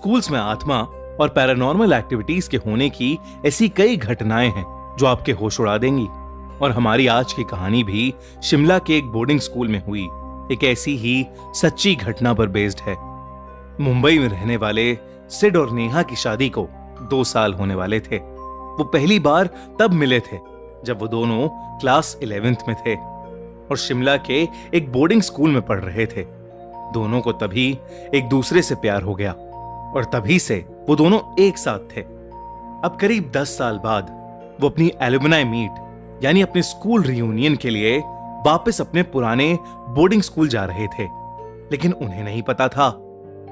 Schools में आत्मा और पैरानॉर्मल एक्टिविटीज के होने की ऐसी कई घटनाएं हैं जो आपके होश उड़ा देंगी। और हमारी आज की कहानी भी शिमला के एक बोर्डिंग स्कूल में हुई एक ऐसी ही सच्ची घटना पर बेस्ड है। मुंबई में रहने वाले सिड और नेहा की शादी को 2 साल होने वाले थे। वो पहली बार तब मिले थे जब वो दोनों क्लास 11th में थे और शिमला के एक बोर्डिंग स्कूल में पढ़ रहे थे। दोनों को तभी एक दूसरे से प्यार हो गया और तभी से वो दोनों एक साथ थे। अब करीब 10 साल बाद वो अपनी एलुमनाई मीट यानी अपने स्कूल रियूनियन के लिए वापस अपने पुराने बोर्डिंग स्कूल जा रहे थे, लेकिन उन्हें नहीं पता था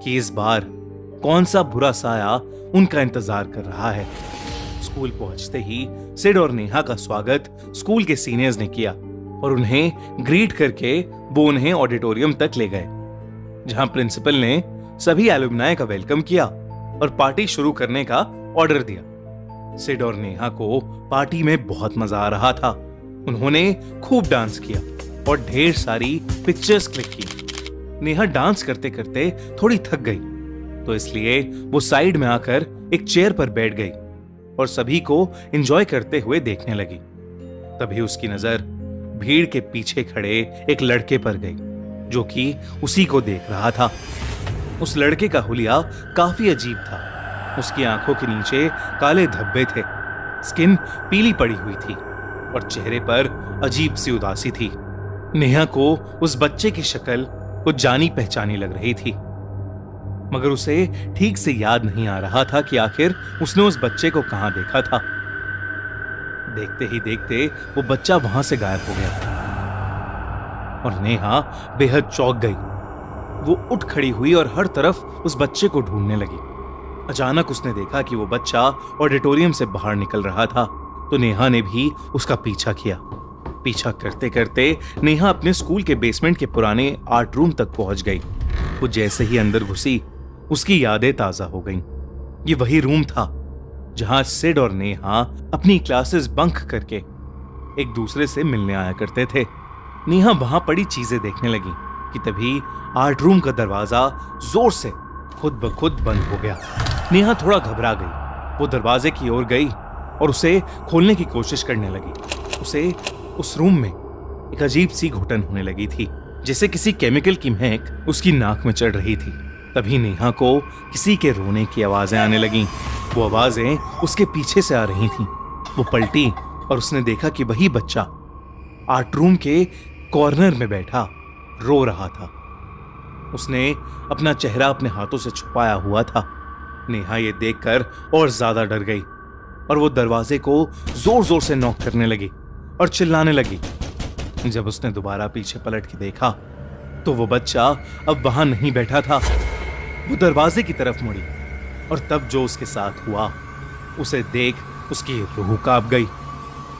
कि इस बार कौन सा बुरा साया उनका इंतजार कर रहा है। स्कूल पहुंचते ही सिड और नेहा का स्वागत स्कूल के सीनियर्स ने किया और उन्हें ग्रीट करके वो उन्हें ऑडिटोरियम तक ले गए, जहां प्रिंसिपल ने सभी एलुमनाई का वेलकम किया और पार्टी शुरू करने का ऑर्डर दिया। सिड और नेहा को पार्टी में बहुत मजा आ रहा था। उन्होंने खूब डांस किया और ढेर सारी पिक्चर्स क्लिक की। नेहा डांस करते करते थोड़ी थक गई, तो इसलिए वो साइड में आकर एक चेयर पर बैठ गई और सभी को एंजॉय करते हुए देखने लगी। तभी उसकी नजर भीड़ के पीछे खड़े एक लड़के पर गई, जो कि उसी को देख रहा था। उस लड़के का हुलिया काफी अजीब था। उसकी आंखों के नीचे काले धब्बे थे, स्किन पीली पड़ी हुई थी और चेहरे पर अजीब सी उदासी थी। नेहा को उस बच्चे की शक्ल कुछ जानी पहचानी लग रही थी, मगर उसे ठीक से याद नहीं आ रहा था कि आखिर उसने उस बच्चे को कहां देखा था। देखते ही देखते वो बच्चा वहां से गायब हो गया और नेहा बेहद चौंक गई। वो उठ खड़ी हुई और हर तरफ उस बच्चे को ढूंढने लगी। अचानक उसने देखा कि वो बच्चा ऑडिटोरियम से बाहर निकल रहा था, तो नेहा ने भी उसका पीछा किया। पीछा करते करते नेहा अपने स्कूल के बेसमेंट के पुराने आर्ट रूम तक पहुंच गई। वो जैसे ही अंदर घुसी, उसकी यादें ताजा हो गईं। ये वही रूम था जहां सिड और नेहा अपनी क्लासेस बंक करके एक दूसरे से मिलने आया करते थे। नेहा वहां पड़ी चीजें देखने लगी कि तभी आर्ट रूम का दरवाजा जोर से खुद ब खुद बंद हो गया। नेहा थोड़ा घबरा गई। वो दरवाजे की ओर गई और उसे खोलने की कोशिश करने लगी। उसे उस रूम में एक अजीब सी घुटन होने लगी थी, जैसे किसी केमिकल की महक उसकी नाक में चढ़ रही थी। तभी नेहा को किसी के रोने की आवाजें आने लगीं। वो आवाजें उसके पीछे से आ रही थीं। वो पलटी और उसने देखा कि वही बच्चा आर्ट रूम के कॉर्नर में बैठा रो रहा था। उसने अपना चेहरा अपने हाथों से छुपाया हुआ था। नेहा ये देखकर और ज्यादा डर गई और वो दरवाजे को जोर जोर से नॉक करने लगी और चिल्लाने लगी। जब उसने दोबारा पीछे पलट के देखा तो वो बच्चा अब वहां नहीं बैठा था। वो दरवाजे की तरफ मुड़ी और तब जो उसके साथ हुआ उसे देख उसकी रूह कांप गई।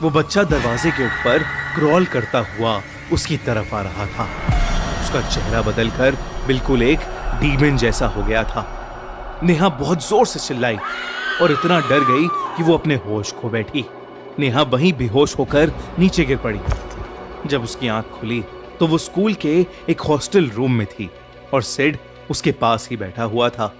वो बच्चा दरवाजे के ऊपर क्रॉल करता हुआ उसकी तरफ आ रहा था। उसका चेहरा बदलकर बिल्कुल एक डीमन जैसा हो गया था। नेहा बहुत जोर से चिल्लाई और इतना डर गई कि वो अपने होश खो बैठी। नेहा वहीं बेहोश होकर नीचे गिर पड़ी। जब उसकी आंख खुली तो वो स्कूल के एक हॉस्टल रूम में थी और सिड उसके पास ही बैठा हुआ था।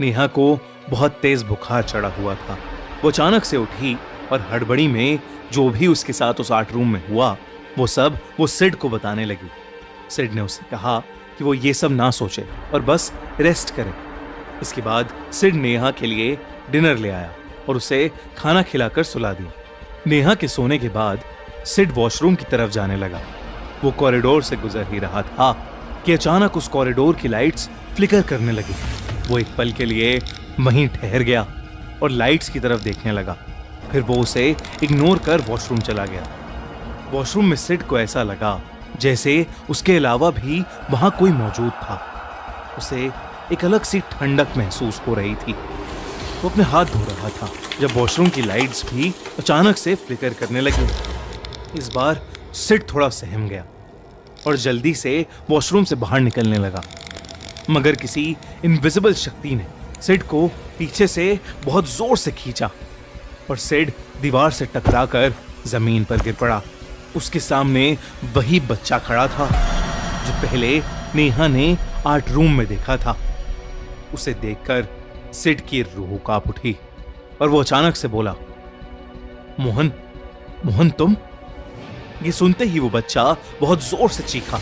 नेहा को बहुत तेज बुखार चढ़ा हुआ था। वो अचानक से उठी और हड़बड़ी में जो भी उसके साथ उस आर्ट रूम में हुआ वो सब वो सिड को बताने लगी। सिड ने उससे कहा कि वो ये सब ना सोचे और बस रेस्ट करे। इसके बाद सिड नेहा के लिए डिनर ले आया और उसे खाना खिलाकर सुला दिया। नेहा के सोने के बाद सिड वॉशरूम की तरफ जाने लगा। वो कॉरिडोर से गुजर ही रहा था कि अचानक उस कॉरिडोर की लाइट्स फ्लिकर करने लगी। वो एक पल के लिए वहीं ठहर गया और लाइट्स की तरफ देखने लगा। फिर वो उसे इग्नोर कर वॉशरूम चला गया। वॉशरूम में सिड को ऐसा लगा जैसे उसके अलावा भी वहां कोई मौजूद था। उसे एक अलग सी ठंडक महसूस हो रही थी। वो अपने हाथ धो रहा था जब वॉशरूम की लाइट्स भी अचानक से फ्लिकर करने लगी। इस बार सिड थोड़ा सहम गया और जल्दी से वॉशरूम से बाहर निकलने लगा, मगर किसी इनविजिबल शक्ति ने सिड को पीछे से बहुत जोर से खींचा और सिड दीवार से टकराकर जमीन पर गिर पड़ा। उसके सामने वही बच्चा खड़ा था जो पहले नेहा ने आर्ट रूम में देखा था। उसे देखकर सिड की रूह कांप उठी और वो अचानक से बोला, मोहन, मोहन तुम? ये सुनते ही वो बच्चा बहुत जोर से चीखा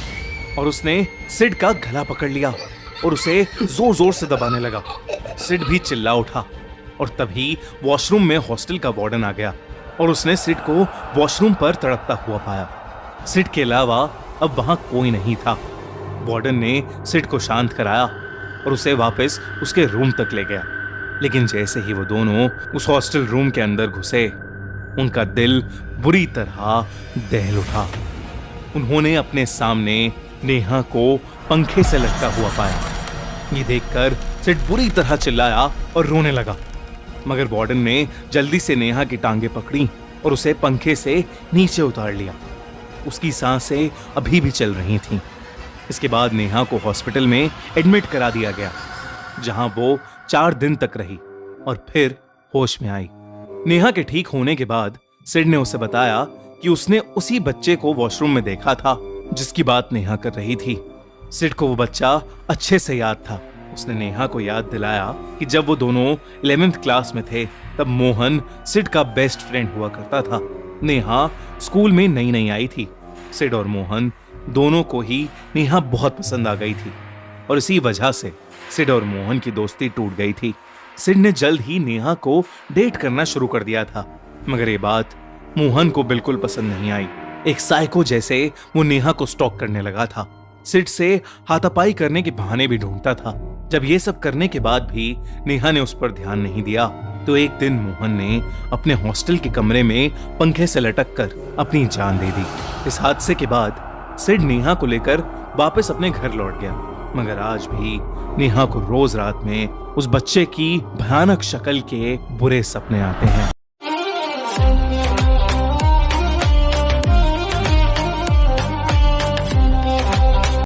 और उसने सिड का गला पकड़ लिया और उसे जोर जोर से दबाने लगा। सिड भी चिल्ला उठा और तभी वॉशरूम में हॉस्टल का वार्डन आ गया और उसने सिड को वॉशरूम पर तड़पता हुआ पाया। सिड के अलावा अब वहां कोई नहीं था। वार्डन ने सिड को शांत कराया और उसे वापस उसके रूम तक ले गया। लेकिन जैसे ही वो दोनों उस हॉस्टल रूम के अंदर घुसे, उनका दिल बुरी तरह दहल उठा। उन्होंने अपने सामने नेहा को पंखे से लटका हुआ पाया। ये देखकर सिड बुरी तरह चिल्लाया और रोने लगा, मगर वार्डन ने जल्दी से नेहा की टांगे पकड़ी और उसे पंखे से नीचे उतार लिया। उसकी सांसें अभी भी चल रही थीं। इसके बाद नेहा को हॉस्पिटल में एडमिट करा दिया गया, जहां वो 4 दिन तक रही और फिर होश में आई। नेहा के ठीक होने के बाद सिड ने उसे बताया कि उसने उसी बच्चे को वॉशरूम में देखा था जिसकी बात नेहा कर रही थी। सिड को वो बच्चा अच्छे से याद था। उसने नेहा को याद दिलाया कि जब वो दोनों 11th क्लास में थे तब मोहन सिड का बेस्ट फ्रेंड हुआ करता था। नेहा स्कूल में नई नई आई थी। सिड और मोहन दोनों को ही नेहा बहुत पसंद आ गई थी और इसी वजह से सिड और मोहन की दोस्ती टूट गई थी। सिड ने जल्द ही नेहा को डेट करना शुरू कर दिया था, मगर ये बात मोहन को बिल्कुल पसंद नहीं आई। एक साइको जैसे वो नेहा को स्टॉक करने लगा था। सिड से हाथापाई करने के बहाने भी ढूंढता था। जब ये सब करने के बाद भी नेहा ने उस पर ध्यान नहीं दिया तो एक दिन मोहन ने अपने हॉस्टल के कमरे में पंखे से लटक कर अपनी जान दे दी। इस हादसे के बाद सिड नेहा को लेकर वापस अपने घर लौट गया, मगर आज भी नेहा को रोज रात में उस बच्चे की भयानक शक्ल के बुरे सपने आते हैं।